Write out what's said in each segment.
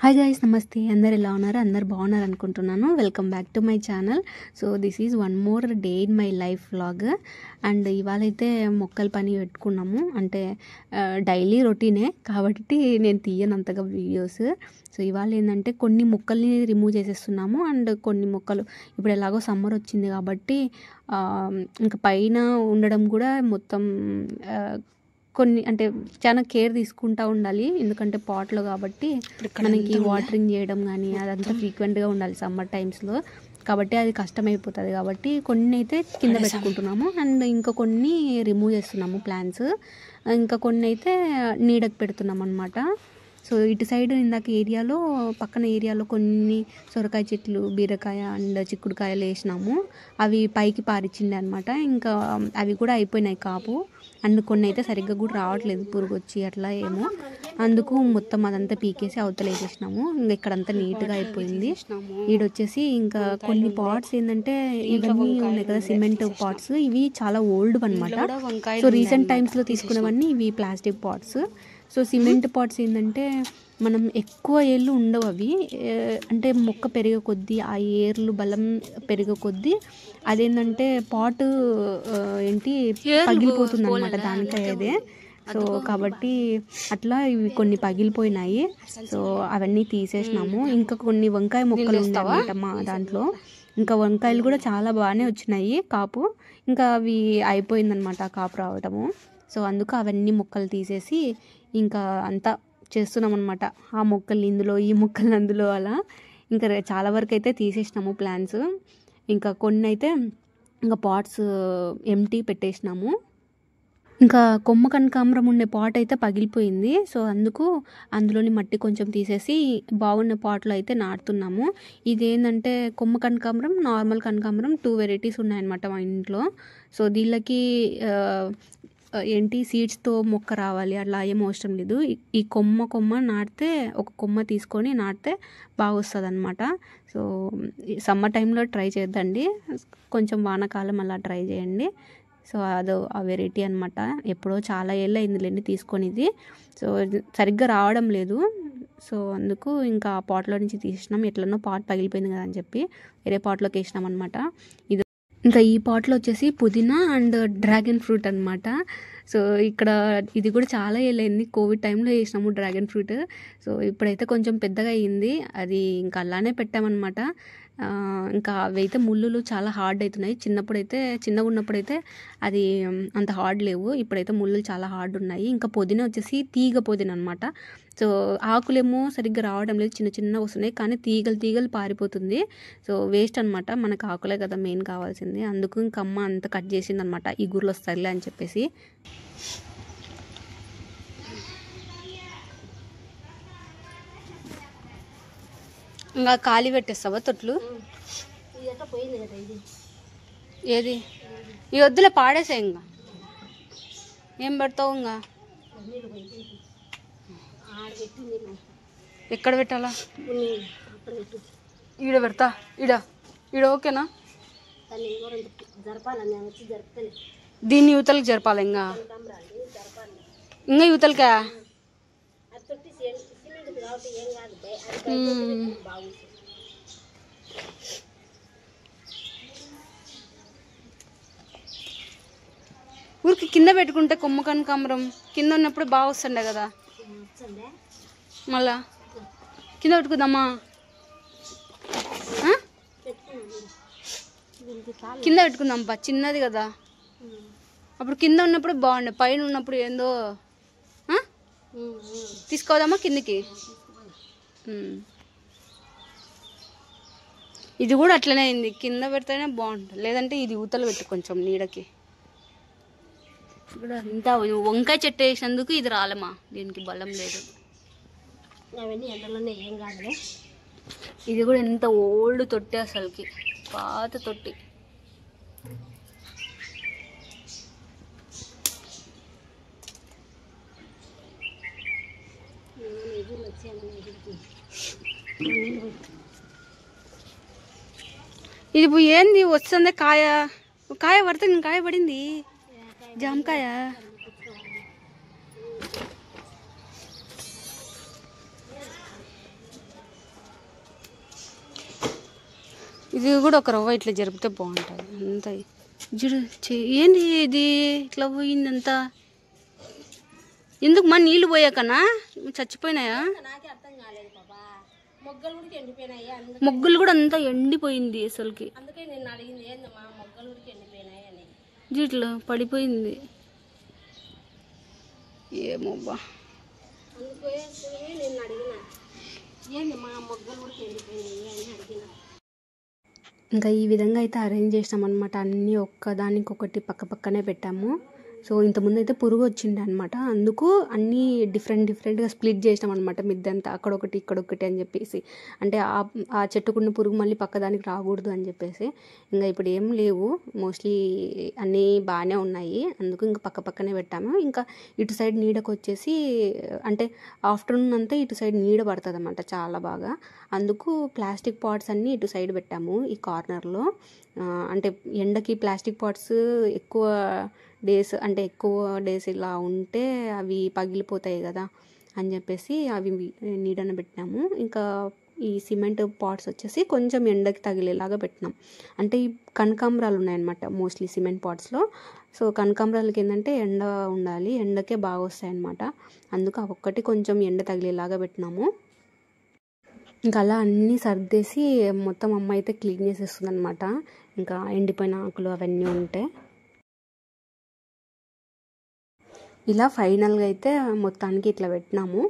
Hi guys, నమస్తే. అందరు ఎలా ఉన్నారు? అందరు బాగున్నారు అనుకుంటున్నాను. Welcome back to my channel. So this is one more day in my life vlog. And ఇవాళ అయితే మొక్కల పని పెట్టుకున్నాము. అంటే డైలీ రొటీనే కాబట్టి నేను తీయనంతగా వీడియోస్. సో ఇవాళ ఏంటంటే కొన్ని మొక్కల్ని రిమూవ్ చేసేస్తున్నాము. అండ్ కొన్ని మొక్కలు ఇప్పుడు ఎలాగో సమ్మర్ వచ్చింది కాబట్టి ఇంకా పైన ఉండడం కూడా మొత్తం కొన్ని అంటే చాలా కేర్ తీసుకుంటూ ఉండాలి. ఎందుకంటే పాట్లో కాబట్టి మనకి వాటరింగ్ చేయడం కానీ అదంతా ఫ్రీక్వెంట్గా ఉండాలి సమ్మర్ టైమ్స్లో. కాబట్టి అది కష్టమైపోతుంది. కాబట్టి కొన్ని అయితే కింద పెట్టుకుంటున్నాము అండ్ ఇంకా కొన్ని రిమూవ్ చేస్తున్నాము ప్లాంట్స్. ఇంకా కొన్ని అయితే నీడకు పెడుతున్నాం అనమాట. సో ఇటు సైడ్ ఇందాక ఏరియాలో పక్కన ఏరియాలో కొన్ని సొరకాయ చెట్లు, బీరకాయ అండ్ చిక్కుడుకాయలు వేసినాము. అవి పైకి పారిచ్చిండే అనమాట. ఇంకా అవి కూడా అయిపోయినాయి కాపు. అండ్ కొన్ని అయితే సరిగ్గా కూడా రావట్లేదు, పురుగు వచ్చి అట్లా ఏమో. అందుకు మొత్తం అదంతా పీకేసి అవతల వేసేసినాము. ఇంకా ఇక్కడంతా నీట్గా అయిపోయింది. ఈడొచ్చేసి ఇంకా కొన్ని పాట్స్ ఏంటంటే ఇవన్నీ ఉన్నాయి కదా సిమెంట్ పాట్స్, ఇవి చాలా ఓల్డ్ అనమాట. సో రీసెంట్ టైమ్స్లో తీసుకున్నవన్నీ ఇవి plastic pots. So cement pots ఏంటంటే మనం ఎక్కువ ఏళ్ళు ఉండవు అవి. అంటే మొక్క పెరిగే కొద్దీ ఆ ఏర్లు బలం పెరిగే కొద్దీ అదేంటంటే పాటు పగిలిపోతుంది అనమాట దానికాయ అదే. సో కాబట్టి అట్లా ఇవి కొన్ని పగిలిపోయినాయి. సో అవన్నీ తీసేసినాము. ఇంకా కొన్ని వంకాయ మొక్కలు ఉన్నాయన్నమాట మా దాంట్లో. ఇంకా వంకాయలు కూడా చాలా బాగానే వచ్చినాయి కాపు. ఇంకా అవి అయిపోయిందనమాట కాపు రావటము. సో అందుకు అవన్నీ మొక్కలు తీసేసి ఇంకా అంతా చేస్తున్నాం అనమాట. ఆ మొక్కలు ఇందులో, ఈ మొక్కలు అందులో, అలా ఇంకా చాలా వరకు అయితే తీసేసినాము ప్లాంట్స్. ఇంకా కొన్ని అయితే ఇంకా పాట్స్ ఎంటీ పెట్టేసినాము. ఇంకా కొమ్మ కనకాంబరం ఉండే పాట్ అయితే పగిలిపోయింది. సో అందుకు అందులోని మట్టి కొంచెం తీసేసి బాగున్న పాట్లో అయితే నాటుతున్నాము. ఇదేంటంటే కొమ్మ కనకాంబరం, నార్మల్ కనకాంబరం 2 వెరైటీస్ ఉన్నాయన్నమాట మా ఇంట్లో. సో దీళ్ళకి సీడ్స్తో మొక్క రావాలి అట్లా ఏం అవసరం లేదు. ఈ కొమ్మ నాటితే, ఒక కొమ్మ తీసుకొని నాటితే బాగా వస్తుంది అనమాట. సో సమ్మర్ టైంలో ట్రై చేద్దండి, కొంచెం వానాకాలం అలా ట్రై చేయండి. సో అదో ఆ వెరైటీ అనమాట. ఎప్పుడో చాలా ఏళ్ళు అయిందిలేండి తీసుకొని ఇది. సో సరిగ్గా రావడం లేదు. సో అందుకు ఇంకా ఆ పాట్లో నుంచి తీసినాం. ఎట్లనో పాట్ పగిలిపోయింది కదా అని చెప్పి వేరే పాట్లోకి వేసినాం అనమాట. ఇది ఇంకా ఈ పాట్లో వచ్చేసి పుదీనా అండ్ డ్రాగన్ ఫ్రూట్ అనమాట. సో ఇక్కడ ఇది కూడా చాలా ఏళ్ళైంది, కోవిడ్ టైంలో వేసినాము డ్రాగన్ ఫ్రూట్. సో ఇప్పుడైతే కొంచెం పెద్దగా అయ్యింది. అది ఇంకా అలానే పెట్టామన్నమాట. ఇంకా అవి అయితే ముళ్ళులు చాలా హార్డ్ అవుతున్నాయి. చిన్నగా ఉన్నప్పుడైతే అది అంత హార్డ్ లేవు. ఇప్పుడైతే ముళ్ళు చాలా హార్డ్ ఉన్నాయి. ఇంకా పుదీనా వచ్చేసి తీగ పుదీనా అనమాట. సో ఆకులేమో సరిగ్గా రావడం లేదు, చిన్న వస్తున్నాయి, కానీ తీగలు పారిపోతుంది. సో వేస్ట్ అనమాట. మనకు ఆకులే కదా మెయిన్ కావాల్సింది. అందుకు ఇంకా అమ్మ అంత కట్ చేసింది అనమాట, ఈ గుర్లు వస్తాయిలే అని చెప్పేసి. ఇంకా ఖాళీ పెట్టేస్తావా తొట్లు? ఏది ఈ వద్దులే, పాడేసా. ఇంకా ఏం పెడతావు? ఇంకా ఎక్కడ పెట్టాలా? ఈడ పెడతా. ఈడ ఓకేనా? దీన్ని యువతలకి జరపాలి. ఇంకా యువతలకా? ఊరికి కింద పెట్టుకుంటే కొమ్మ కనకాంబరం కింద ఉన్నప్పుడు బాగా వస్తుండే కదా. మళ్ళా కింద పెట్టుకుందామా? కింద పెట్టుకుందాం బా, చిన్నది కదా. అప్పుడు కింద ఉన్నప్పుడు బాగుండే, పైన ఉన్నప్పుడు ఏందో. తీసుకోదామా కిందికి? ఇది కూడా అట్లనే అయింది, కింద పెడితేనే బాగుంటుంది. లేదంటే ఇది ఊతలు పెట్టు కొంచెం నీడకి. ఇప్పుడు అంతా వంకాయ చెట్టు వేసినందుకు ఇది రాలమా, దీనికి బలం లేదు. అవన్నీ ఎండలోనే ఏం కాదులే. ఇది కూడా ఎంత ఓల్డ్ తొట్టి, అసలుకి పాత తొట్టి. ఇది ఏంది వస్తుంది కాయ పడుతుంది. కాయ పడింది, జామకాయ. ఇది కూడా ఒక రవ్వ ఇట్లా జరిపితే బాగుంటుంది అంతా. చూడు ఏంది ఇది ఇట్లా పోయిందంతా, ఎందుకు మా నీళ్ళు పోయాకనా చచ్చిపోయినాయా? మొగ్గలు కూడా అంతా ఎండిపోయింది అసలుకి, ఇట్లా పడిపోయింది. ఏమోబ్బా ఇంకా ఈ విధంగా అయితే అరేంజ్ చేసినాం అనమాట. అన్నీ ఒక్కదానికి ఒకటి పక్క పక్కనే పెట్టాము. సో ఇంతకుముందు అయితే పురుగు వచ్చిండే అనమాట, అందుకు అన్నీ డిఫరెంట్గా స్ప్లిట్ చేసినాం అనమాట. మిద్దంతా అక్కడొకటి ఇక్కడొకటి అని చెప్పేసి, అంటే ఆ చెట్టుకున్న పురుగు మళ్ళీ పక్కదానికి రాకూడదు అని చెప్పేసి. ఇంకా ఇప్పుడు ఏం లేవు, మోస్ట్లీ అన్నీ బాగానే ఉన్నాయి, అందుకు ఇంకా పక్క పక్కనే పెట్టాము. ఇంకా ఇటు సైడ్ నీడకు వచ్చేసి, అంటే ఆఫ్టర్నూన్ అంతా ఇటు సైడ్ నీడ పడుతుంది అన్నమాట చాలా బాగా, అందుకు ప్లాస్టిక్ పాట్స్ అన్నీ ఇటు సైడ్ పెట్టాము ఈ కార్నర్లో. అంటే ఎండకి ప్లాస్టిక్ పాట్స్ ఎక్కువ డేస్ ఇలా ఉంటే అవి పగిలిపోతాయి కదా అని చెప్పేసి అవి నీడన పెట్టినాము. ఇంకా ఈ సిమెంట్ పాట్స్ వచ్చేసి కొంచెం ఎండకి తగిలేలాగా పెట్టినాం. అంటే ఈ కనకాంబరాలు ఉన్నాయన్నమాట మోస్ట్లీ సిమెంట్ పాట్స్లో. సో కనకాంబరాలకి ఏంటంటే ఎండ ఉండాలి, ఎండకే బాగా వస్తాయి అన్నమాట, అందుకు ఆ ఒక్కటి కొంచెం ఎండ తగిలేలాగా పెట్టినాము. ఇంకా అలా అన్నీ సర్దేసి మొత్తం అమ్మ అయితే క్లీన్ చేసేస్తుంది అనమాట. ఇంకా ఎండిపోయిన ఆకులు అవన్నీ ఉంటే ఇలా ఫైనల్గా అయితే మొత్తానికి ఇట్లా పెట్టినాము.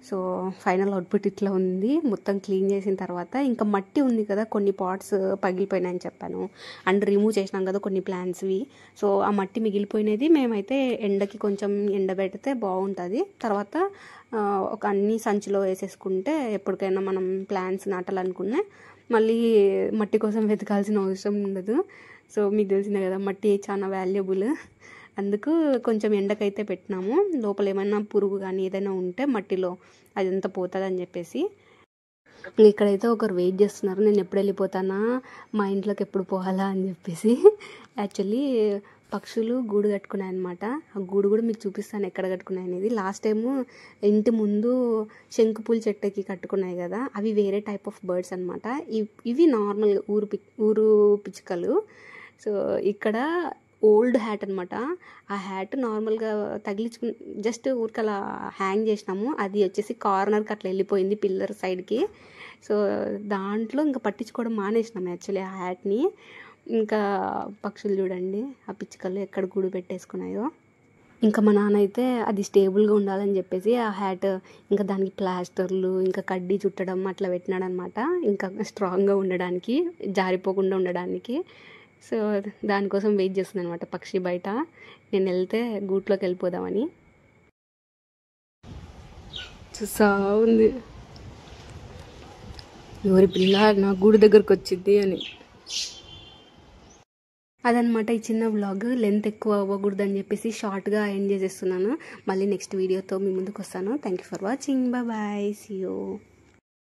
సో ఫైనల్ అవుట్పుట్ ఇట్లా ఉంది. మొత్తం క్లీన్ చేసిన తర్వాత ఇంకా మట్టి ఉంది కదా, కొన్ని పాట్స్ పగిలిపోయినాయని చెప్పాను, అండ్ రిమూవ్ చేసినాం కదా కొన్ని ప్లాంట్స్వి. సో ఆ మట్టి మిగిలిపోయినది మేమైతే ఎండకి కొంచెం ఎండబెడితే బాగుంటుంది. తర్వాత ఒక అన్ని సంచిలో వేసేసుకుంటే ఎప్పటికైనా మనం ప్లాంట్స్ నాటాలనుకునే మళ్ళీ మట్టి కోసం వెతకాల్సిన అవసరం ఉండదు. సో మీకు తెలిసిందే కదా, మట్టి చాలా వాల్యుబుల్, అందుకు కొంచెం ఎండకైతే పెట్టినాము. లోపల ఏమైనా పురుగు కానీ ఏదైనా ఉంటే మట్టిలో అదంతా పోతుంది అని చెప్పేసి. ఇక్కడైతే ఒకరు వెయిట్ చేస్తున్నారు, నేను ఎప్పుడు వెళ్ళిపోతానా, మా ఇంట్లోకి ఎప్పుడు పోవాలా అని చెప్పేసి. యాక్చువల్లీ పక్షులు గూడు కట్టుకున్నాయి అనమాట. ఆ గూడు కూడా మీకు చూపిస్తాను ఎక్కడ కట్టుకున్నాయి అనేది. లాస్ట్ టైము ఇంటి ముందు శంకుపూల చెట్టుకి కట్టుకున్నాయి కదా, అవి వేరే టైప్ ఆఫ్ బర్డ్స్ అనమాట. ఇవి నార్మల్ ఊరు పిచ్చుకలు. సో ఇక్కడ ఓల్డ్ హ్యాట్ అనమాట. ఆ హ్యాట్ నార్మల్గా తగిలించుకుని జస్ట్ ఊరికి అలా హ్యాంగ్ చేసినాము, అది వచ్చేసి కార్నర్కి అట్లా వెళ్ళిపోయింది పిల్లర్ సైడ్కి. సో దాంట్లో ఇంకా పట్టించుకోవడం మానేసినాము యాక్చువల్లీ ఆ హ్యాట్ని. ఇంకా పక్షులు చూడండి, ఆ పిచ్చుకలు ఎక్కడ గూడు పెట్టేసుకున్నాయో. ఇంకా మా నాన్న అయితే అది స్టేబుల్గా ఉండాలని చెప్పేసి ఆ హ్యాట్ ఇంకా దానికి ప్లాస్టర్లు ఇంకా కడ్డీ చుట్టడం అట్లా పెట్టినాడు అనమాట, ఇంకా స్ట్రాంగ్గా ఉండడానికి, జారిపోకుండా ఉండడానికి. సో దానికోసం వెయిట్ చేస్తుంది అనమాట పక్షి బయట. నేను వెళ్తే గూట్లోకి వెళ్ళిపోదామని చూసా ఉంది. ఎవరి పిల్ల నా గూడు దగ్గరకు వచ్చింది అని. అదనమాట ఈ చిన్న వ్లాగ్. లెంత్ ఎక్కువ అవ్వకూడదు అని చెప్పేసి షార్ట్గా ఎండ్ చేసేస్తున్నాను. మళ్ళీ నెక్స్ట్ వీడియోతో మీ ముందుకు వస్తాను. Thank you for watching. Bye, see you.